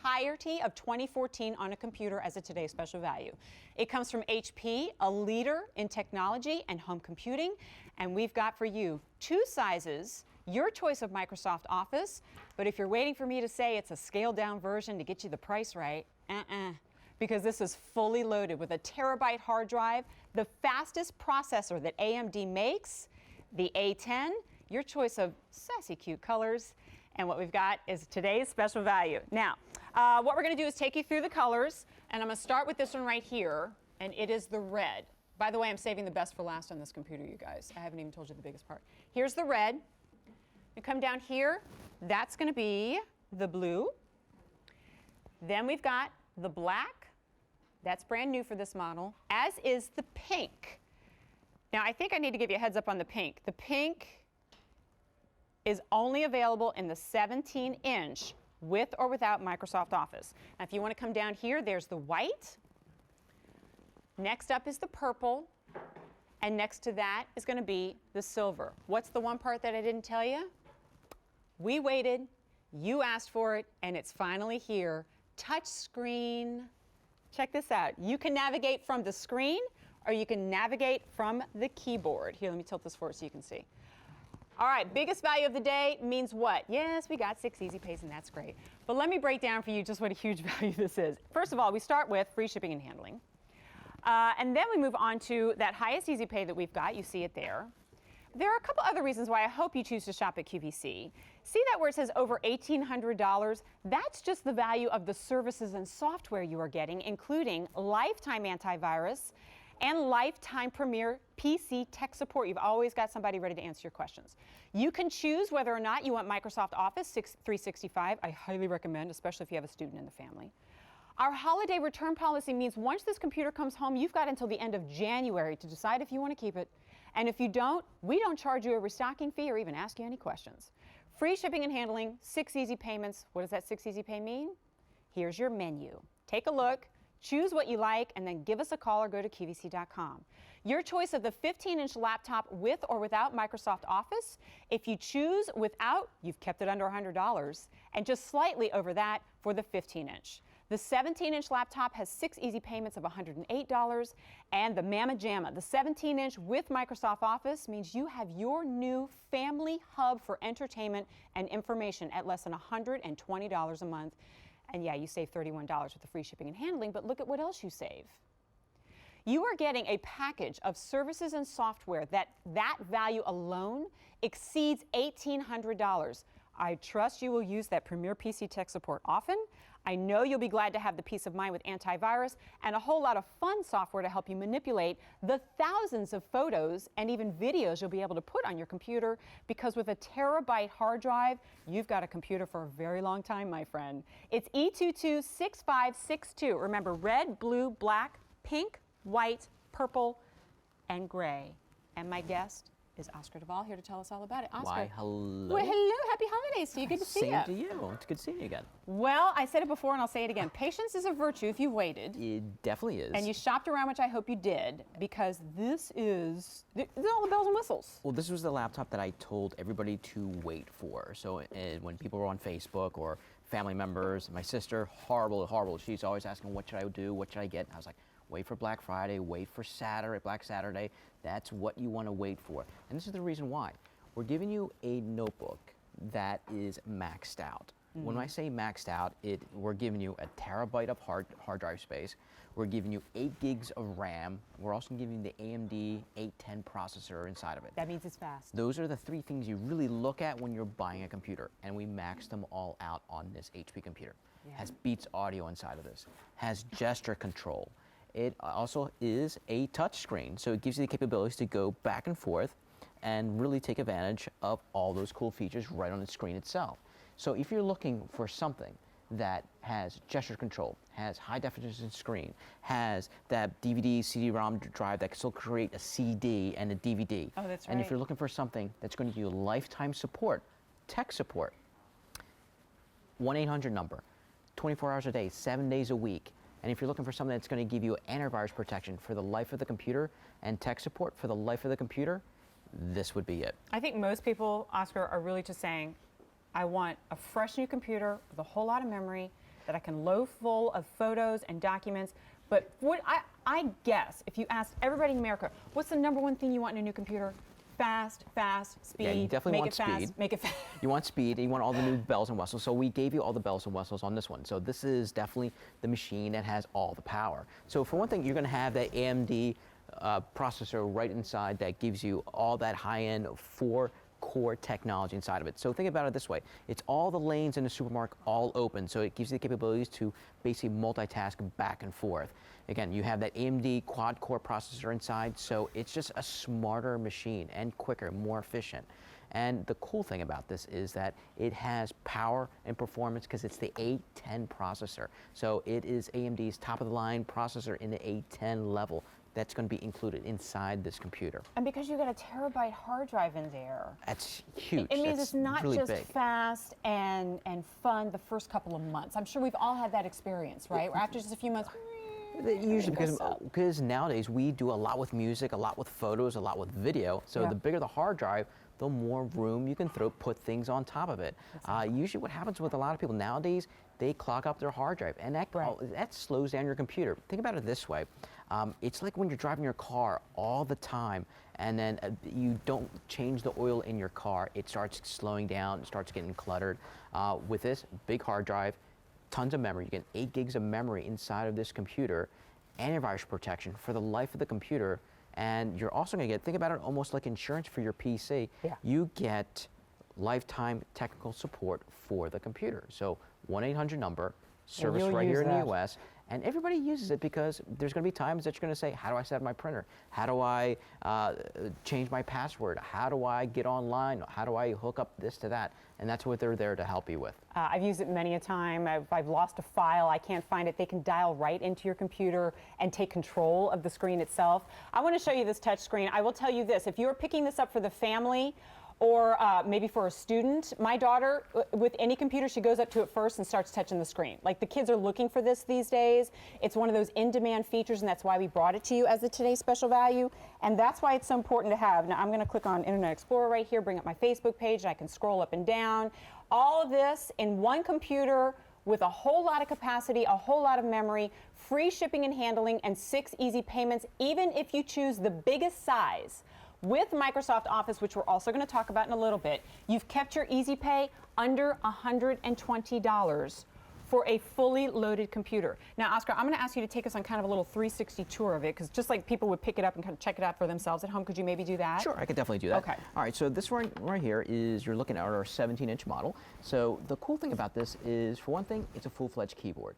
entirety of 2014 on a computer as a today's special value. It comes from HP, a leader in technology and home computing, and we've got for you 2 sizes, your choice of Microsoft Office, but if you're waiting for me to say it's a scaled down version to get you the price right, because this is fully loaded with a terabyte hard drive, the fastest processor that AMD makes, the A10, your choice of sassy cute colors, and what we've got is today's special value. Now, what we're going to do is take you through the colors, and I'm going to start with this one right here, and it is the red. By the way, I'm saving the best for last on this computer, you guys. I haven't even told you the biggest part. Here's the red. You come down here, that's going to be the blue. Then we've got the black. That's brand new for this model, as is the pink. Now, I think I need to give you a heads up on the pink. The pink is only available in the 17-inch with or without Microsoft Office. Now, if you want to come down here, there's the white. Next up is the purple. And next to that is going to be the silver. What's the one part that I didn't tell you? We waited, you asked for it, and it's finally here. Touch screen. Check this out. You can navigate from the screen, or you can navigate from the keyboard. Here, let me tilt this forward so you can see. All right, biggest value of the day means what? Yes, we got 6 easy pays, and that's great. But let me break down for you just what a huge value this is. First of all, we start with free shipping and handling. And then we move on to that highest easy pay that we've got. You see it there. There are a couple other reasons why I hope you choose to shop at QVC. See that where it says over $1,800? That's just the value of the services and software you are getting, including lifetime antivirus and lifetime premier PC tech support. You've always got somebody ready to answer your questions. You can choose whether or not you want Microsoft Office 365. I highly recommend, especially if you have a student in the family. Our holiday return policy means once this computer comes home, you've got until the end of January to decide if you want to keep it. And if you don't, we don't charge you a restocking fee or even ask you any questions. Free shipping and handling, 6 easy payments. What does that 6 easy pay mean? Here's your menu. Take a look, choose what you like, and then give us a call or go to QVC.com. Your choice of the 15-inch laptop with or without Microsoft Office. If you choose without, you've kept it under $100, and just slightly over that for the 15-inch. The 17-inch laptop has 6 easy payments of $108, and the Mamma Jamma, the 17-inch with Microsoft Office, means you have your new family hub for entertainment and information at less than $120 a month. And yeah, you save $31 with the free shipping and handling, but look at what else you save. You are getting a package of services and software that value alone exceeds $1,800. I trust you will use that Premier PC tech support often. I know you'll be glad to have the peace of mind with antivirus and a whole lot of fun software to help you manipulate the thousands of photos and even videos you'll be able to put on your computer, because with a terabyte hard drive, you've got a computer for a very long time, my friend. It's E226562. Remember, red, blue, black, pink, white, purple, and gray. And my guest is Oscar Duvall, here to tell us all about it. Oscar. Why, hello. Well, hello. Happy holidays to you. Good to see you. Same to you. It's good seeing you again. Well, I said it before and I'll say it again. Patience is a virtue if you waited. It definitely is. And you shopped around, which I hope you did, because this is all the bells and whistles. Well, this was the laptop that I told everybody to wait for. So when people were on Facebook or family members, my sister, horrible. She's always asking, what should I do? What should I get? And I was like, wait for Black Friday, wait for Black Saturday. That's what you want to wait for. And this is the reason why. We're giving you a notebook that is maxed out. Mm-hmm. When I say maxed out, we're giving you a terabyte of hard drive space. We're giving you 8 gigs of RAM. We're also giving you the AMD A10 processor inside of it. That means it's fast. Those are the 3 things you really look at when you're buying a computer, and we maxed them all out on this HP computer. Yeah. Has Beats audio inside of this. Has gesture control. It also is a touch screen, so it gives you the capabilities to go back and forth and really take advantage of all those cool features right on the screen itself. So if you're looking for something that has gesture control, has high definition screen, has that DVD CD-ROM drive that can still create a CD and a DVD. Oh, that's right. And if you're looking for something that's going to give you lifetime support, tech support, 1-800 number, 24 hours a day, 7 days a week. And if you're looking for something that's going to give you antivirus protection for the life of the computer and tech support for the life of the computer, this would be it. I think most people, Oscar, are really just saying, I want a fresh new computer with a whole lot of memory that I can load full of photos and documents. But what I guess, if you asked everybody in America, what's the #1 thing you want in a new computer? Fast, speed. Yeah, you definitely make want it fast, speed. make it fast. You want speed, and you want all the new bells and whistles. So we gave you all the bells and whistles on this one. So this is definitely the machine that has all the power. So for one thing, you're going to have that AMD processor right inside that gives you all that high-end 4-core technology inside of it. So think about it this way. It's all the lanes in the supermarket all open, so it gives you the capabilities to basically multitask back and forth. Again, you have that AMD quad-core processor inside, so it's just a smarter machine and quicker, more efficient. And the cool thing about this is that it has power and performance because it's the A10 processor. So it is AMD's top-of-the-line processor in the A10 level that's going to be included inside this computer. And because you got a terabyte hard drive in there, That's huge. it means That's it's not really just big. fast and fun the first couple of months. I'm sure we've all had that experience, right? Where after just a few months, Usually goes up. because nowadays we do a lot with music, a lot with photos, a lot with video. So Yeah. the bigger the hard drive, the more room you can put things on top of it. Usually what happens with a lot of people nowadays, they clog up their hard drive, and that, Right. that slows down your computer. Think about it this way. It's like when you're driving your car all the time, and then you don't change the oil in your car, it starts slowing down, it starts getting cluttered. With this big hard drive, tons of memory. You get 8 gigs of memory inside of this computer, antivirus protection for the life of the computer, and you're also going to get, think about it almost like insurance for your PC. Yeah. You get lifetime technical support for the computer. So 1-800 number, service you'll right here use in the that. US, and everybody uses it because there's going to be times that you're going to say, how do I set up my printer? How do I change my password? How do I get online? How do I hook up this to that? And that's what they're there to help you with. I've used it many a time. I've lost a file, I can't find it. They can dial right into your computer and take control of the screen itself. I want to show you this touch screen. I will tell you this, if you're picking this up for the family, or maybe for a student. My daughter, with any computer, she goes up to it first and starts touching the screen. Like, the kids are looking for this these days. It's one of those in-demand features, and that's why we brought it to you as a Today's Special Value. And that's why it's so important to have. Now, I'm going to click on Internet Explorer right here, bring up my Facebook page, and I can scroll up and down. All of this in one computer with a whole lot of capacity, a whole lot of memory, free shipping and handling, and 6 easy payments, even if you choose the biggest size. With Microsoft Office, which we're also going to talk about in a little bit, you've kept your Easy Pay under $120 for a fully loaded computer. Now, Oscar, I'm going to ask you to take us on kind of a little 360 tour of it, because just like people would pick it up and kind of check it out for themselves at home, could you maybe do that? Sure, I could definitely do that. Okay. All right, so this right here is, you're looking at our 17-inch model. So the cool thing about this is, for one thing, it's a full-fledged keyboard.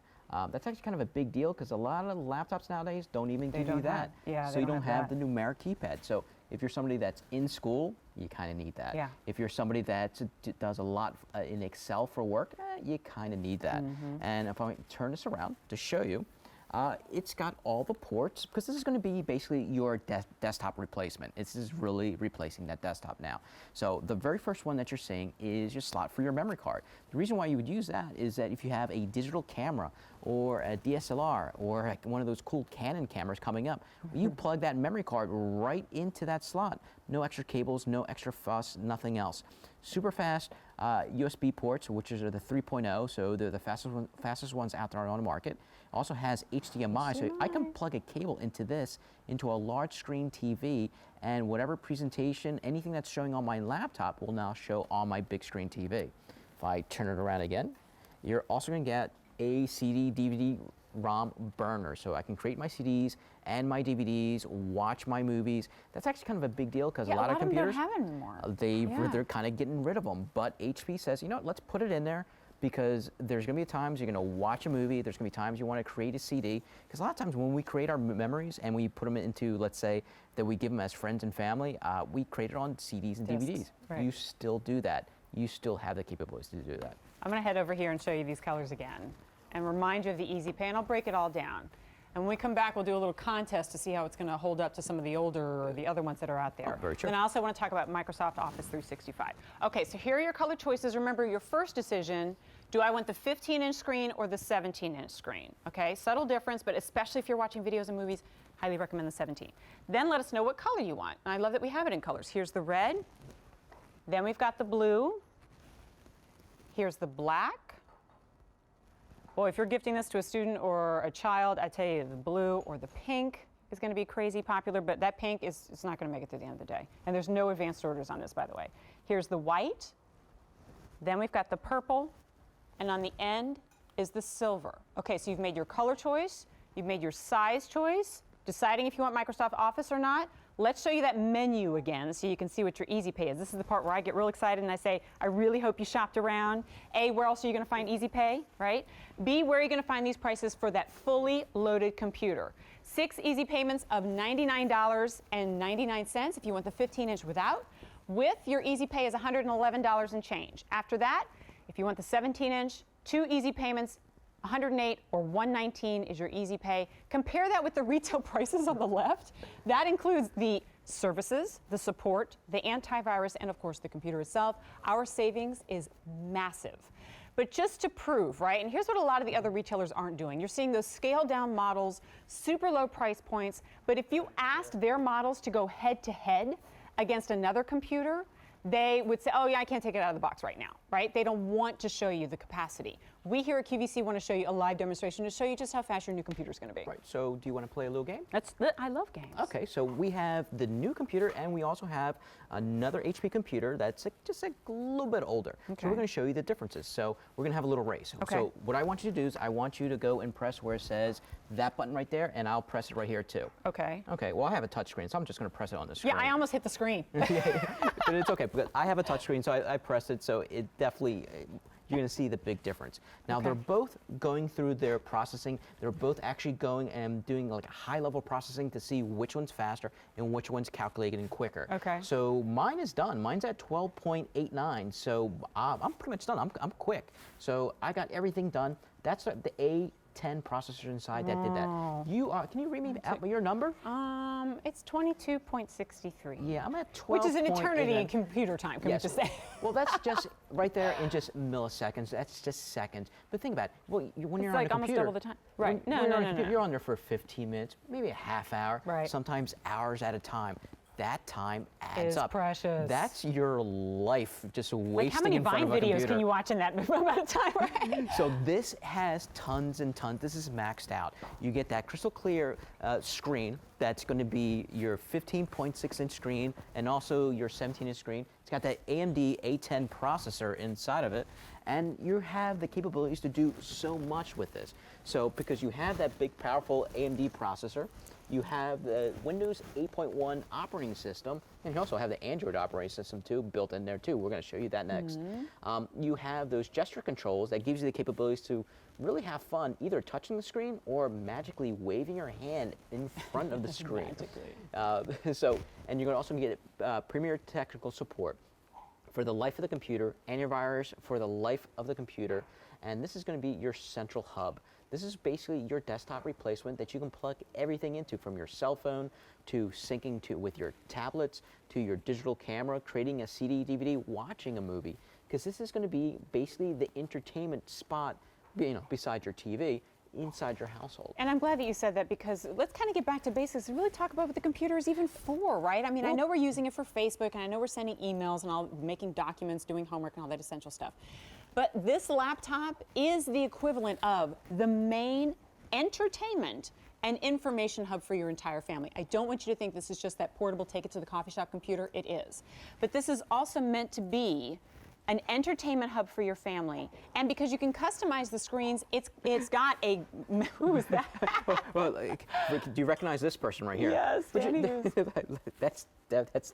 That's actually kind of a big deal because a lot of laptops nowadays don't even give you that. Yeah, so you don't have the numeric keypad. So if you're somebody that's in school, you kind of need that. Yeah. If you're somebody that does a lot in Excel for work, you kind of need that. And if I turn this around to show you, it's got all the ports, because this is going to be basically your desktop replacement. This is really replacing that desktop now. So the very first one that you're seeing is your slot for your memory card. The reason why you would use that is that if you have a digital camera or a DSLR or one of those cool Canon cameras coming up, you plug that memory card right into that slot. No extra cables, no extra fuss, nothing else. Super fast USB ports, which are the 3.0, so they're the fastest ones out there on the market. Also has HDMI, so I can plug a cable into this, into a large screen TV, and whatever presentation, anything that's showing on my laptop will now show on my big screen TV. If I turn it around again, you're also going to get a CD, DVD, ROM burner, so I can create my CDs and my DVDs, watch my movies. That's actually kind of a big deal because a lot of computers, don't have it anymore. they're kind of getting rid of them. But HP says, you know what, let's put it in there, because there's going to be times you're going to watch a movie, there's going to be times you want to create a CD, because a lot of times when we create our memories and we put them into, let's say, that we give them as friends and family, we create it on CDs and DVDs. Right. You still do that. You still have the capabilities to do that. I'm going to head over here and show you these colors again and remind you of the Easy Pay, and I'll break it all down. And when we come back, we'll do a little contest to see how it's going to hold up to some of the older or the other ones that are out there. Oh, very true. And I also want to talk about Microsoft Office 365. Okay, so here are your color choices. Remember, your first decision, do I want the 15-inch screen or the 17-inch screen? Okay, subtle difference, but especially if you're watching videos and movies, highly recommend the 17. Then let us know what color you want. And I love that we have it in colors. Here's the red. Then we've got the blue. Here's the black. Well, if you're gifting this to a student or a child, I tell you the blue or the pink is going to be crazy popular, but that pink is it's not going to make it to the end of the day. And there's no advanced orders on this, by the way. Here's the white, then we've got the purple, and on the end is the silver. Okay, so you've made your color choice, you've made your size choice, deciding if you want Microsoft Office or not. Let's show you that menu again so you can see what your Easy Pay is. This is the part where I get real excited and I say, I really hope you shopped around. A, where else are you going to find Easy Pay, right? B, where are you going to find these prices for that fully loaded computer? 6 easy payments of $99.99 if you want the 15-inch without. With your Easy Pay is $111 and change. After that, if you want the 17-inch, 2 easy payments, $108 or $119 is your Easy Pay. Compare that with the retail prices on the left. That includes the services, the support, the antivirus, and of course the computer itself. Our savings is massive. But just to prove, right, and here's what a lot of the other retailers aren't doing. You're seeing those scaled down models, super low price points, but if you asked their models to go head to head against another computer, they would say, oh yeah, I can't take it out of the box right now, right? They don't want to show you the capacity. We here at QVC want to show you a live demonstration to show you just how fast your new computer is going to be. Right, so do you want to play a little game? I love games. Okay, so we have the new computer and we also have another HP computer that's just a little bit older. Okay. So we're going to show you the differences. So we're going to have a little race. Okay. So what I want you to do is I want you to go and press where it says that button right there, and I'll press it right here too. Okay. Okay, well I have a touch screen, so I'm just going to press it on the screen. Yeah, I almost hit the screen. But it's okay, because I have a touch screen, so I pressed it, so it definitely, you're going to see the big difference. Now, Okay. they're both going through their processing. They're both actually going and doing like high-level processing to see which one's faster and which one's calculating quicker. Okay. So mine is done. Mine's at 12.89, so I'm pretty much done. I'm quick. So I got everything done. That's the A10 processor inside that did that. You are, can you read me out your number? It's 22.63. Yeah, I'm at 12. Which is an eternity in computer time, can we Yes. just say? Well, that's just right there in just milliseconds. That's just seconds. But think about it. Well, when you're It's on like a almost computer, double the time. Right. when No, you're no, on a no, computer, no. You're on there for 15 minutes, maybe a half hour, Right. sometimes hours at a time. That time adds Is up. precious. That's your life just wasting Like how many in front Vine of a videos computer. can you watch in that amount of time, right? So this has tons and tons. This is maxed out. You get that crystal clear screen. That's going to be your 15.6-inch screen and also your 17-inch screen. It's got that AMD A10 processor inside of it, and you have the capabilities to do so much with this. So because you have that big, powerful AMD processor, you have the Windows 8.1 operating system, and you also have the Android operating system too, built in there too. We're going to show you that next. You have those gesture controls that gives you the capabilities to really have fun, either touching the screen or magically waving your hand in front of the screen. And you're going to also get premier technical support for the life of the computer, antivirus for the life of the computer, and this is going to be your central hub. This is basically your desktop replacement that you can plug everything into, from your cell phone to syncing to with your tablets to your digital camera, creating a CD, DVD, watching a movie. Because this is going to be basically the entertainment spot, beside your TV, inside your household. And I'm glad that you said that, because let's kind of get back to basics and really talk about what the computer is even for, right? I mean, I know we're using it for Facebook, and I know we're sending emails and all, making documents, doing homework and all that essential stuff. But this laptop is the equivalent of the main entertainment and information hub for your entire family. I don't want you to think this is just that portable, take it to the coffee shop computer. It is. But this is also meant to be an entertainment hub for your family. And because you can customize the screens, it's got a, who is that? Well, do you recognize this person right here? Yes, Danny is. That's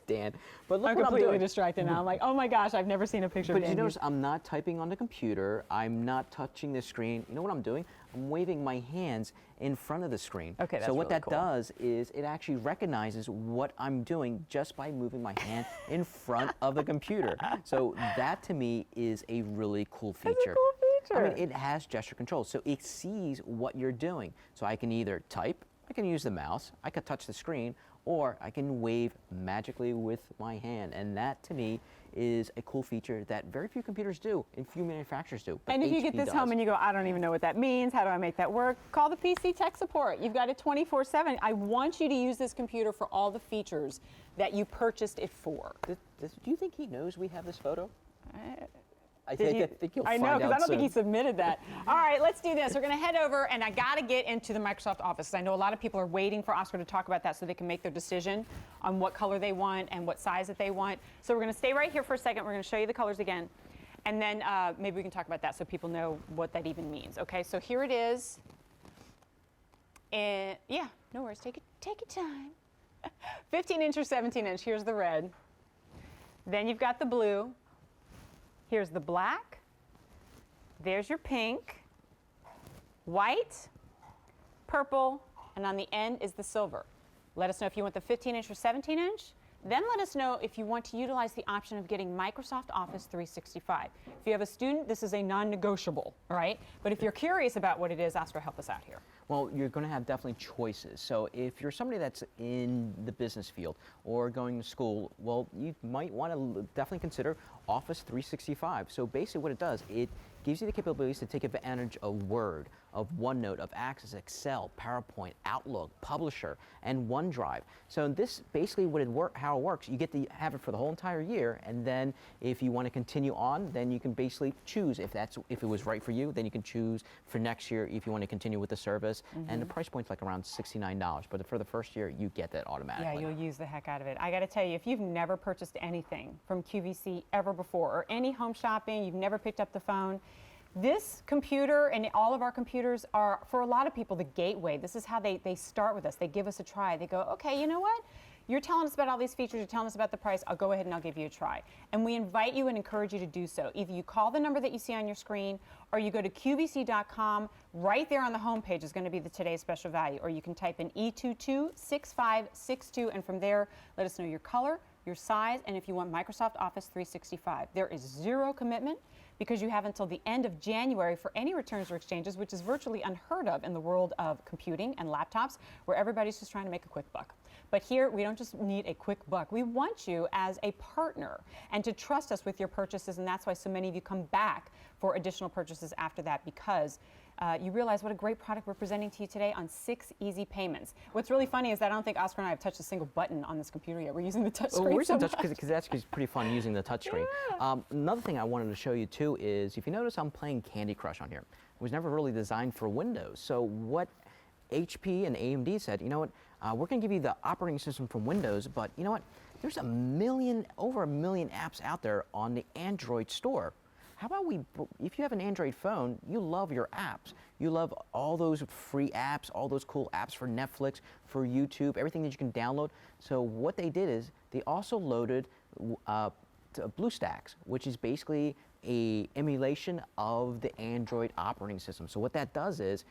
Dan. But look I'm what I'm completely doing. distracted now. I'm like, oh my gosh, I've never seen a picture of But you Danny. notice I'm not typing on the computer. I'm not touching the screen. You know what I'm doing? I'm waving my hands in front of the screen. Okay, that's so what really that cool. does is it actually recognizes what I'm doing just by moving my hand in front of the computer. So that to me is a really cool feature. That's a cool feature. I mean, it has gesture control, so it sees what you're doing. So I can either type, I can use the mouse, I could touch the screen, or I can wave magically with my hand. And that to me is a cool feature that very few computers do and few manufacturers do. But And if you get HP this does. home and you go, I don't even know what that means, how do I make that work? Call the PC tech support. You've got it 24/7. I want you to use this computer for all the features that you purchased it for. Do you think he knows we have this photo? I think you'll I find know, out because I don't think soon. he submitted that. All right, let's do this. We're going to head over, and I got to get into the Microsoft Office. I know a lot of people are waiting for Oscar to talk about that so they can make their decision on what color they want and what size that they want. So we're going to stay right here for a second. We're going to show you the colors again, and then maybe we can talk about that so people know what that even means. Okay, so here it is. And yeah, no worries. Take your time. 15-inch or 17-inch. Here's the red. Then you've got the blue. Here's the black. There's your pink, white, purple, and on the end is the silver. Let us know if you want the 15-inch or 17-inch. Then let us know if you want to utilize the option of getting Microsoft Office 365. If you have a student, this is a non-negotiable, all right? But if you're curious about what it is, Oscar, help us out here. Well, you're going to have definitely choices. So if you're somebody that's in the business field or going to school, well, you might want to definitely consider Office 365. So basically what it does, it gives you the capabilities to take advantage of Word, of OneNote, of Access, Excel, PowerPoint, Outlook, Publisher, and OneDrive. So this basically how it works, you get to have it for the whole entire year, and then if you want to continue on, then you can basically choose if it was right for you, then you can choose for next year if you want to continue with the service. And the price point's like around $69, but for the first year, you get that automatically. Yeah, you'll use the heck out of it. I got to tell you, if you've never purchased anything from QVC ever before, or any home shopping, you've never picked up the phone, this computer and all of our computers are, for a lot of people, the gateway. This is how they start with us. They give us a try. They go, okay, you know what? You're telling us about all these features, you're telling us about the price, I'll go ahead and I'll give you a try. And we invite you and encourage you to do so. Either you call the number that you see on your screen, or you go to qvc.com. Right there on the home page is going to be the Today's Special Value, or you can type in E226562, and from there, let us know your color, your size, and if you want Microsoft Office 365. There is zero commitment, because you have until the end of January for any returns or exchanges, which is virtually unheard of in the world of computing and laptops, where everybody's just trying to make a quick buck. But here, we don't just need a quick buck. We want you as a partner and to trust us with your purchases, and that's why so many of you come back for additional purchases after that, because you realize what a great product we're presenting to you today on 6 easy payments. What's really funny is that I don't think Oscar and I have touched a single button on this computer yet. We're using the touch screen. We're using touch because that's pretty fun using the touch screen. Yeah. Another thing I wanted to show you too is, if you notice, I'm playing Candy Crush on here. It was never really designed for Windows. So what HP and AMD said, you know what, we're going to give you the operating system from Windows, but you know what, there's over a million apps out there on the Android store. How about if you have an Android phone, you love your apps. You love all those free apps, all those cool apps for Netflix, for YouTube, everything that you can download. So what they did is they also loaded BlueStacks, which is basically a emulation of the Android operating system. So what that does is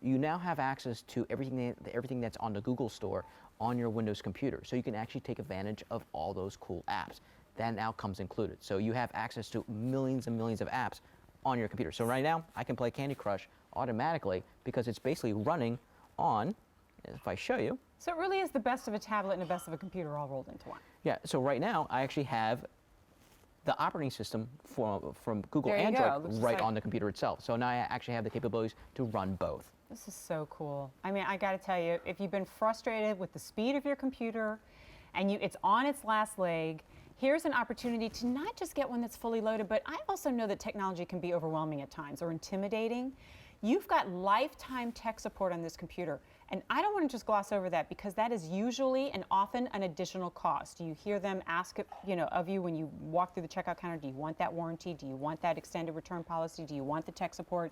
you now have access to everything that's on the Google Store on your Windows computer. So you can actually take advantage of all those cool apps. That now comes included. So you have access to millions and millions of apps on your computer. So right now, I can play Candy Crush automatically because it's basically running on, if I show you. So it really is the best of a tablet and the best of a computer all rolled into one. Yeah, so right now, I actually have the operating system from Google There you Android go. right on the computer itself. So now I actually have the capabilities to run both. This is so cool. I mean, I got to tell you, if you've been frustrated with the speed of your computer and it's on its last leg, here's an opportunity to not just get one that's fully loaded, but I also know that technology can be overwhelming at times or intimidating. You've got lifetime tech support on this computer. And I don't want to just gloss over that, because that is usually and often an additional cost. You hear them ask of you when you walk through the checkout counter, do you want that warranty? Do you want that extended return policy? Do you want the tech support?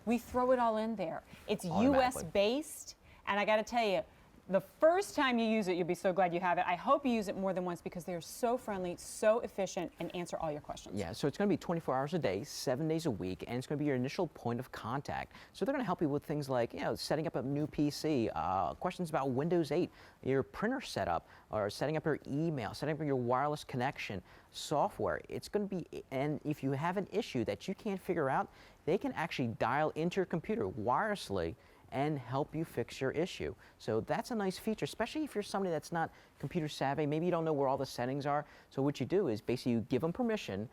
We throw it all in there. It's US based, and I got to tell you, the first time you use it, you'll be so glad you have it. I hope you use it more than once, because they're so friendly, so efficient, and answer all your questions. Yeah, so it's going to be 24 hours a day, 7 days a week, and it's going to be your initial point of contact. So they're going to help you with things like, setting up a new PC, questions about Windows 8, your printer setup, or setting up your email, setting up your wireless connection, software. It's going to be, and if you have an issue that you can't figure out, they can actually dial into your computer wirelessly and help you fix your issue. So that's a nice feature, especially if you're somebody that's not computer savvy. Maybe you don't know where all the settings are. So what you do is basically you give them permission,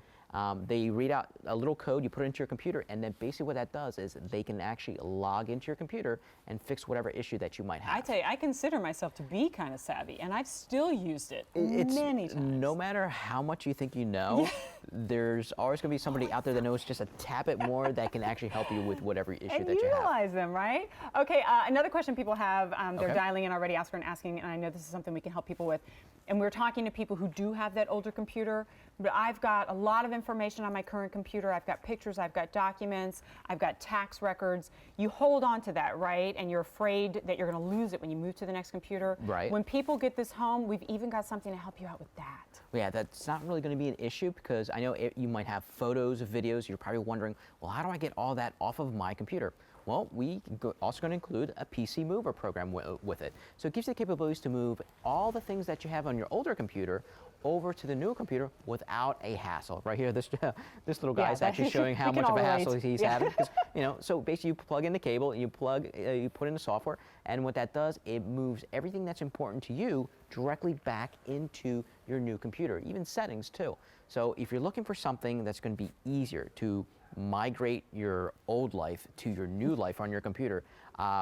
They read out a little code, you put it into your computer, and then basically what that does is they can actually log into your computer and fix whatever issue that you might have. I tell you, I consider myself to be kind of savvy, and I've still used it many times. No matter how much you think you know, there's always going to be somebody out there that knows just a tad bit more that can actually help you with whatever issue and that you have. utilize them, right? Okay, another question people have, they're dialing in already, asking, and I know this is something we can help people with. And we're talking to people who do have that older computer, but I've got a lot of information on my current computer. I've got pictures, I've got documents, I've got tax records. You hold on to that, right? And you're afraid that you're going to lose it when you move to the next computer. Right. When people get this home, we've even got something to help you out with that. Yeah, that's not really going to be an issue because I know you might have photos, videos. You're probably wondering, well, how do I get all that off of my computer? Well, we also going to include a PC mover program with it. So it gives you the capabilities to move all the things that you have on your older computer over to the newer computer without a hassle. Right here, this little guy is actually showing how much of a hassle he's having. So basically, you plug in the cable, you put in the software, and what that does, it moves everything that's important to you directly back into your new computer, even settings too. So if you're looking for something that's going to be easier to migrate your old life to your new life on your computer,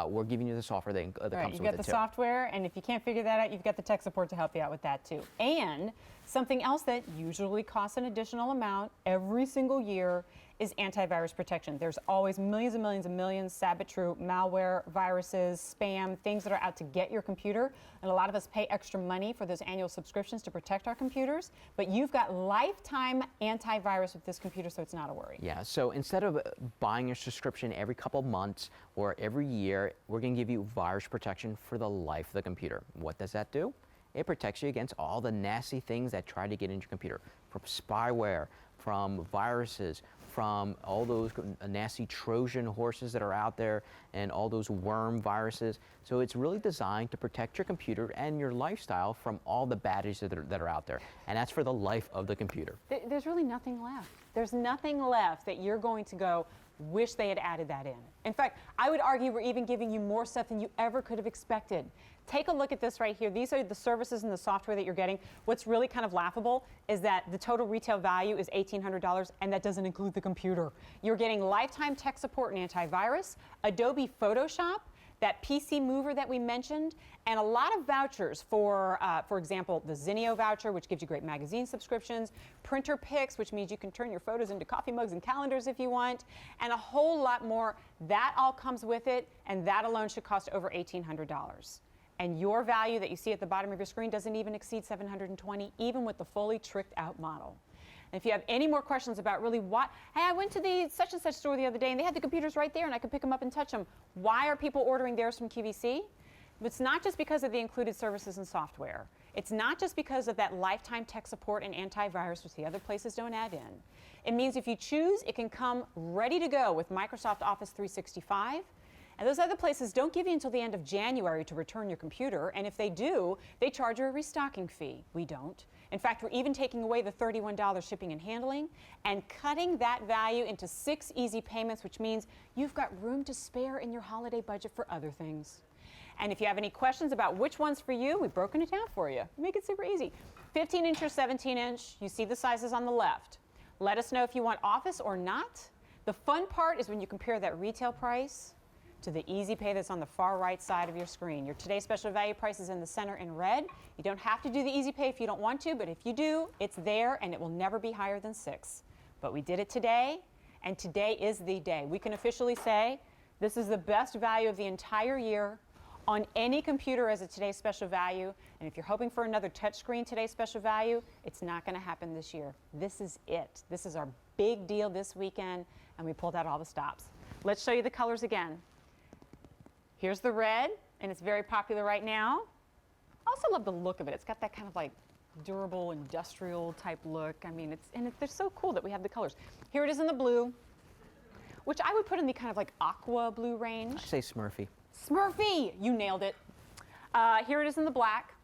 we're giving you the software that comes with it too. You've got the software, and if you can't figure that out, you've got the tech support to help you out with that too. And something else that usually costs an additional amount every single year is antivirus protection. There's always millions and millions and millions, sad but true, malware, viruses, spam, things that are out to get your computer. And a lot of us pay extra money for those annual subscriptions to protect our computers. But you've got lifetime antivirus with this computer, so it's not a worry. Yeah, so instead of buying your subscription every couple months or every year, we're going to give you virus protection for the life of the computer. What does that do? It protects you against all the nasty things that try to get into your computer, from spyware, from viruses, from all those nasty Trojan horses that are out there and all those worm viruses. So it's really designed to protect your computer and your lifestyle from all the baddies that are out there. And that's for the life of the computer. There's really nothing left. There's nothing left that you're going to go, wish they had added that in. In fact, I would argue we're even giving you more stuff than you ever could have expected. Take a look at this right here. These are the services and the software that you're getting. What's really kind of laughable is that the total retail value is $1,800, and that doesn't include the computer. You're getting lifetime tech support and antivirus, Adobe Photoshop, that PC mover that we mentioned, and a lot of vouchers for example, the Zinio voucher, which gives you great magazine subscriptions, printer picks, which means you can turn your photos into coffee mugs and calendars if you want, and a whole lot more. That all comes with it, and that alone should cost over $1,800. And your value that you see at the bottom of your screen doesn't even exceed $720, even with the fully tricked out model. And if you have any more questions about really what, hey, I went to the such and such store the other day and they had the computers right there and I could pick them up and touch them. Why are people ordering theirs from QVC? It's not just because of the included services and software. It's not just because of that lifetime tech support and antivirus, which the other places don't add in. It means if you choose, it can come ready to go with Microsoft Office 365. And those other places don't give you until the end of January to return your computer, and if they do, they charge you a restocking fee. We don't. In fact, we're even taking away the $31 shipping and handling and cutting that value into 6 easy payments, which means you've got room to spare in your holiday budget for other things. And if you have any questions about which one's for you, we've broken it down for you. Make it super easy. 15-inch or 17-inch, you see the sizes on the left. Let us know if you want Office or not. The fun part is when you compare that retail price to the easy pay that's on the far right side of your screen. Your today's special value price is in the center in red. You don't have to do the easy pay if you don't want to, but if you do, it's there and it will never be higher than 6. But we did it today, and today is the day. We can officially say this is the best value of the entire year on any computer as a today's special value. And if you're hoping for another touchscreen today's special value, it's not going to happen this year. This is it. This is our big deal this weekend, and we pulled out all the stops. Let's show you the colors again. Here's the red, and it's very popular right now. I also love the look of it. It's got that kind of like durable, industrial type look. I mean, they're so cool that we have the colors. Here it is in the blue, which I would put in the kind of like aqua blue range. I say Smurfy. Smurfy! You nailed it. Here it is in the black.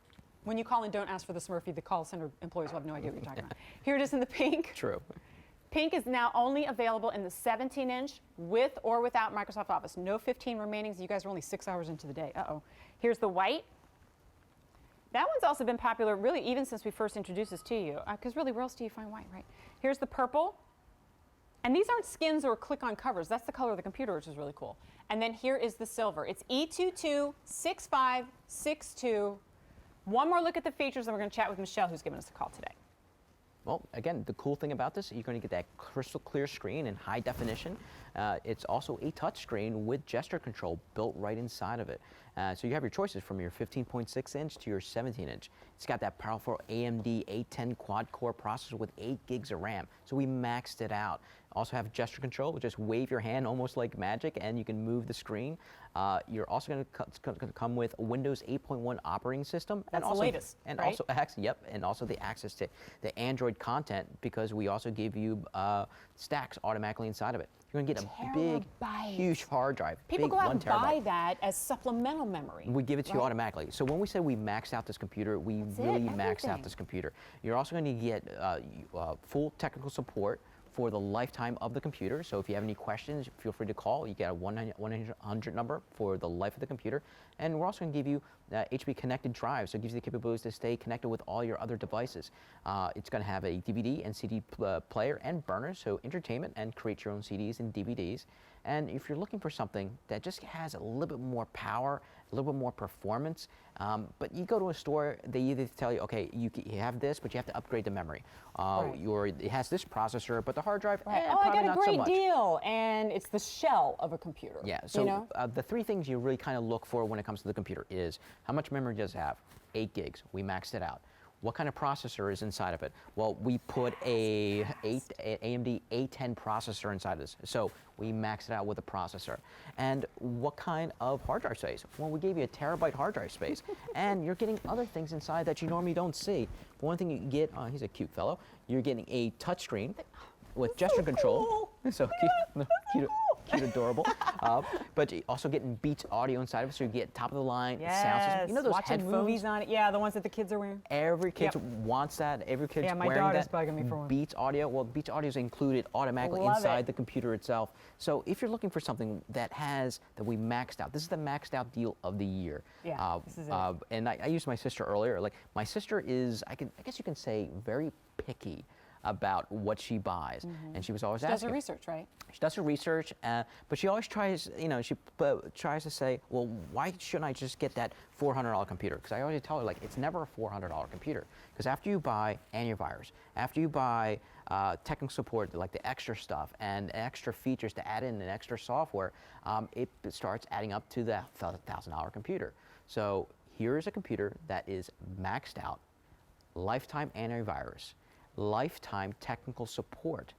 When you call in, don't ask for the Smurfy. The call center employees will have no idea what you're talking about. Here it is in the pink. True. Pink is now only available in the 17-inch with or without Microsoft Office. No 15 remaining. You guys are only 6 hours into the day. Uh-oh. Here's the white. That one's also been popular really even since we first introduced this to you, because really, where else do you find white, right? Here's the purple. And these aren't skins or click-on covers. That's the color of the computer, which is really cool. And then here is the silver. It's E226562. One more look at the features, and we're going to chat with Michelle, who's giving us a call today. Well, again, the cool thing about this, you're going to get that crystal clear screen in high definition. It's also a touch screen with gesture control built right inside of it. So you have your choices from your 15.6 inch to your 17 inch. It's got that powerful AMD A10 quad core processor with 8 gigs of RAM. So we maxed it out. Also have gesture control, just wave your hand almost like magic and you can move the screen. You're also going to come with a Windows 8.1 operating system. That's the latest, and right? also, and also the access to the Android content, because we also give you stacks automatically inside of it. You're going to get a big, huge hard drive. People big, go out 1 and terabyte. buy that as supplemental memory. We give it to you automatically. So when we say we maxed out this computer, we really maxed out this computer. You're also going to get full technical support for the lifetime of the computer. So if you have any questions, feel free to call. You get a 1-800 number for the life of the computer. And we're also going to give you HP connected drive, so it gives you the capabilities to stay connected with all your other devices. It's going to have a DVD and CD player and burner, so entertainment, and create your own CDs and DVDs. And if you're looking for something that just has a little bit more power, a little bit more performance, but you go to a store, they either tell you, okay, you have this, but you have to upgrade the memory. It has this processor, but the hard drive, I probably got a not so great much. deal, and it's the shell of a computer. Yeah, so the 3 things you really kind of look for when it comes to the computer is how much memory does it have? 8 gigs. We maxed it out. What kind of processor is inside of it? Well, we put a AMD A10 processor inside of this, so we maxed it out with a processor. And what kind of hard drive space? Well, we gave you a terabyte hard drive space, and you're getting other things inside that you normally don't see. One thing you get, he's a cute fellow, you're getting a touchscreen with gesture control. So cute, adorable. But you're also getting Beats audio inside of it, so you get top of the line sound system. You know those watching headphones? movies on it. Yeah, the ones that the kids are wearing. Every kid wants that. Every kid's my wearing daughter's that. bugging me for one. Beats audio. Well, Beats audio is included automatically Love inside it. the computer itself. So if you're looking for something that we maxed out, this is the maxed out deal of the year. Yeah, this is it. And I used my sister earlier. Like, my sister is, I guess you can say, very picky about what she buys, and she was always asking. She does her research, right? She does her research, but she always tries, she tries to say, well, why shouldn't I just get that $400 computer? Because I always tell her, like, it's never a $400 computer. Because after you buy antivirus, after you buy technical support, like the extra stuff and extra features to add in and extra software, it starts adding up to the $1,000 computer. So here is a computer that is maxed out, lifetime antivirus, lifetime technical support,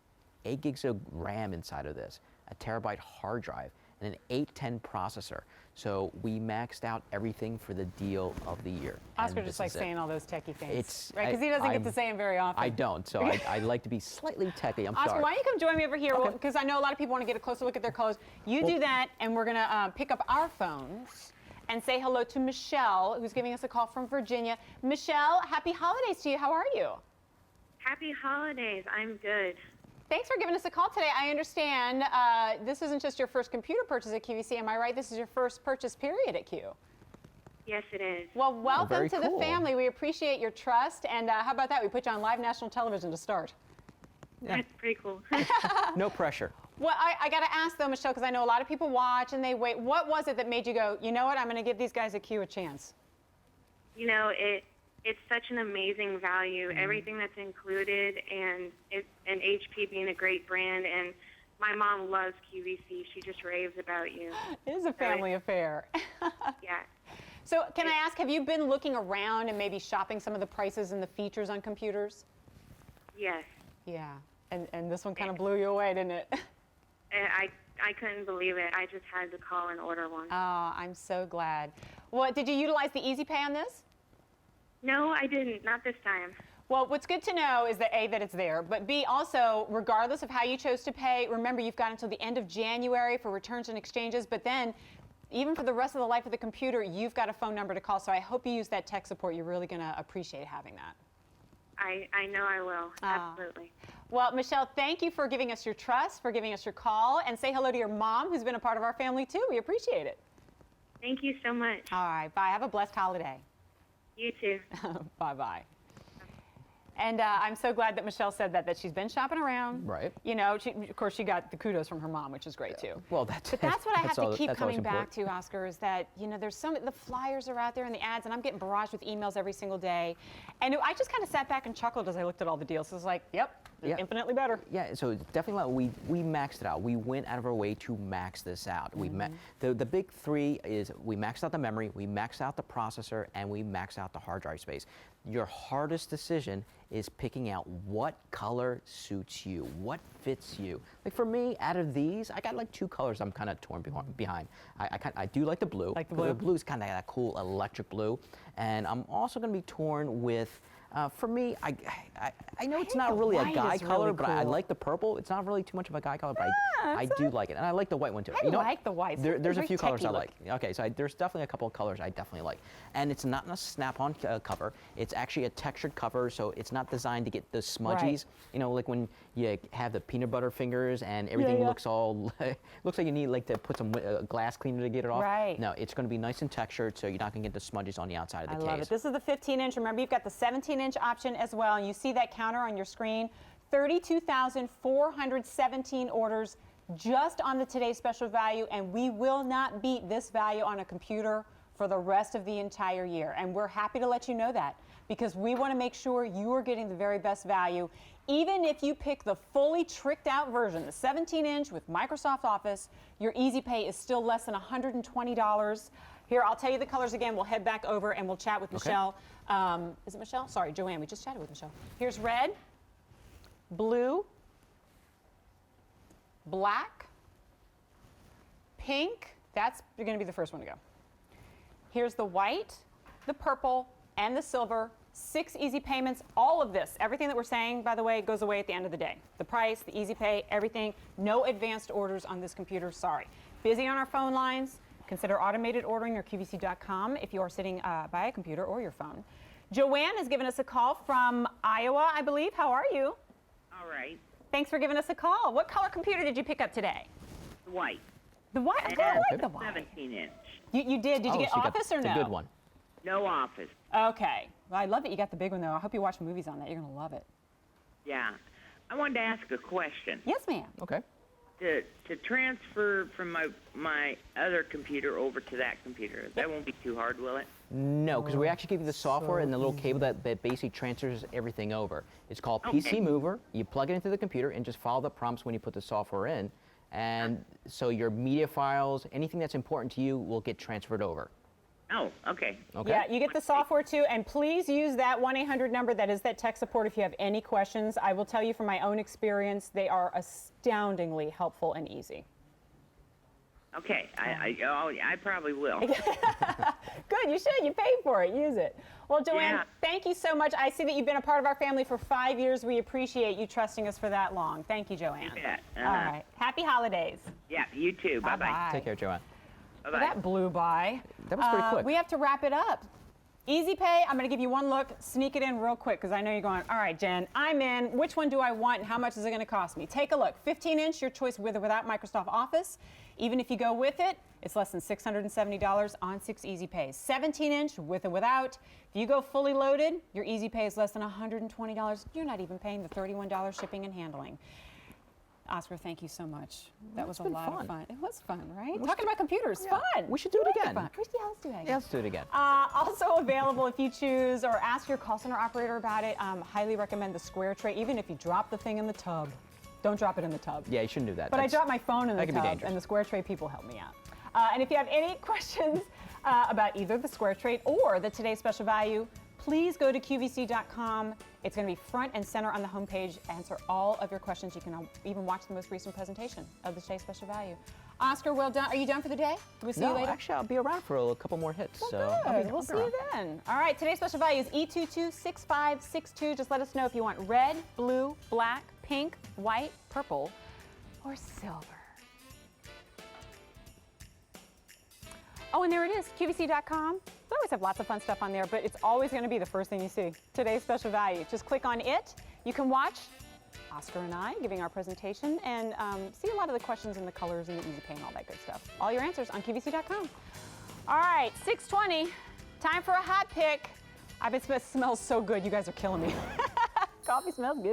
8 gigs of RAM inside of this, a terabyte hard drive, and an A10 processor. So we maxed out everything for the deal of the year. Oscar just likes saying all those techie things. It's, right, because he doesn't get to say them very often. I don't, so I like to be slightly techie. I'm Oscar, sorry. why don't you come join me over here? Because I know a lot of people want to get a closer look at their colors. You do that, and we're going to pick up our phones and say hello to Michelle, who's giving us a call from Virginia. Michelle, happy holidays to you. How are you? Happy holidays. I'm good. Thanks for giving us a call today. I understand this isn't just your first computer purchase at QVC. Am I right? This is your first purchase period at Q. Yes, it is. Well, welcome very to cool. the family. We appreciate your trust. And how about that? We put you on live national television to start. That's pretty cool. No pressure. Well, I got to ask, though, Michelle, because I know a lot of people watch and they wait. What was it that made you go, you know what, I'm going to give these guys at Q a chance? You know, it's such an amazing value, everything that's included, and HP being a great brand, and my mom loves QVC. She just raves about you. It is a family affair. Yeah. So can I ask, have you been looking around and maybe shopping some of the prices and the features on computers? Yes. Yeah. And this one kind of blew you away, didn't it? I couldn't believe it. I just had to call and order one. Oh, I'm so glad. Well, did you utilize the Easy Pay on this? No, I didn't. Not this time. Well, what's good to know is that A, that it's there, but B, also, regardless of how you chose to pay, remember you've got until the end of January for returns and exchanges, but then even for the rest of the life of the computer, you've got a phone number to call, so I hope you use that tech support. You're really going to appreciate having that. I know I will. Absolutely. Well, Michelle, thank you for giving us your trust, for giving us your call, and say hello to your mom, who's been a part of our family, too. We appreciate it. Thank you so much. All right, bye. Have a blessed holiday. You too. Bye-bye. And I'm so glad that Michelle said that she's been shopping around. Right. You know, of course, she got the kudos from her mom, which is great, too. Well, But that's what I have to keep coming back to, Oscar, is that, you know, the flyers are out there and the ads, and I'm getting barraged with emails every single day. And I just kind of sat back and chuckled as I looked at all the deals. So I was like, yep, infinitely better. Yeah, so definitely we maxed it out. We went out of our way to max this out. The big three is we maxed out the memory, we maxed out the processor, and we maxed out the hard drive space. Your hardest decision is picking out what color suits you, what fits you. Like for me, out of these, I got like 2 colors I'm kind of torn behind. I do like the blue. Like the blue? The blue is kind of that cool electric blue. And I'm also going to be torn with, for me, I know it's not really a guy color, but I like the purple. It's not really too much of a guy color, but I do like it. And I like the white one too. I like the white. There's a few colors I like. Okay, so there's definitely a couple of colors I definitely like. And it's not a snap-on cover. It's actually a textured cover, so it's not designed to get the smudgies. Right. You know, like when you have the peanut butter fingers and everything looks all, looks like you need like to put some glass cleaner to get it off. Right. No, it's going to be nice and textured, so you're not going to get the smudges on the outside of the case. I love it. This is the 15-inch. Remember, you've got the 17-inch option as well, and you see that counter on your screen. 32,417 orders just on the Today Special Value, and we will not beat this value on a computer for the rest of the entire year. And we're happy to let you know that because we want to make sure you are getting the very best value. Even if you pick the fully tricked out version, the 17-inch with Microsoft Office, your Easy Pay is still less than $120. Here, I'll tell you the colors again. We'll head back over and we'll chat with Michelle. Is it Michelle? Sorry, Joanne. We just chatted with Michelle. Here's red, blue, black, pink. That's going to be the first one to go. Here's the white, the purple, and the silver. 6 easy payments. All of this, everything that we're saying, by the way, goes away at the end of the day. The price, the easy pay, everything. No advanced orders on this computer. Sorry. Busy on our phone lines. Consider automated ordering or QVC.com if you are sitting by a computer or your phone. Joanne has given us a call from Iowa, I believe. How are you? All right. Thanks for giving us a call. What color computer did you pick up today? The white. The white? And I like the white. 17-inch. You did. Did you get Office or no? The good one. No Office. Okay. Well, I love that you got the big one, though. I hope you watch movies on that. You're going to love it. Yeah. I wanted to ask a question. Yes, ma'am. Okay. To transfer from my other computer over to that computer, that won't be too hard, will it? No, because we actually give you the software and the little cable that basically transfers everything over. It's called PC Mover. You plug it into the computer and just follow the prompts when you put the software in. And so your media files, anything that's important to you will get transferred over. Oh, okay. Yeah, you get the software too, and please use that 1-800 number. That is that tech support if you have any questions. I will tell you from my own experience, they are astoundingly helpful and easy. Okay, I probably will. Good, you should. You paid for it. Use it. Well, Joanne, thank you so much. I see that you've been a part of our family for 5 years. We appreciate you trusting us for that long. Thank you, Joanne. You bet. All right. Happy holidays. Yeah, you too. Bye-bye. Take care, Joanne. Bye-bye. That blew by. That was pretty quick. We have to wrap it up. Easy Pay, I'm going to give you one look. Sneak it in real quick because I know you're going, all right, Jen, I'm in. Which one do I want and how much is it going to cost me? Take a look. 15-inch, your choice with or without Microsoft Office. Even if you go with it, it's less than $670 on 6 Easy Pays. 17-inch, with or without. If you go fully loaded, your Easy Pay is less than $120. You're not even paying the $31 shipping and handling. Oscar, thank you so much. That was a lot of fun. It was fun, right? Talking about computers, fun. We should do it again. Fun. Let's do it again. Yeah, let's do it again. Also available if you choose or ask your call center operator about it. Highly recommend the square tray, even if you drop the thing in the tub. Don't drop it in the tub. Yeah, you shouldn't do that. But I dropped my phone in the that can be tub, dangerous. and the square tray people helped me out. And if you have any questions about either the square tray or the Today's Special Value, please go to QVC.com. It's going to be front and center on the homepage. Answer all of your questions. You can even watch the most recent presentation of the Today's Special Value. Oscar, well done. Are you done for the day? We'll see you later. Actually, I'll be around for a couple more hits. Well, so good. We'll see you then. All right, today's special value is E226562. Just let us know if you want red, blue, black, pink, white, purple, or silver. Oh, and there it is, QVC.com. We always have lots of fun stuff on there, but it's always going to be the first thing you see. Today's special value. Just click on it. You can watch Oscar and I giving our presentation and see a lot of the questions and the colors and the easy pay and all that good stuff. All your answers on QVC.com. All right, 6:20. Time for a hot pick. I bet it smells so good. You guys are killing me. Coffee smells good.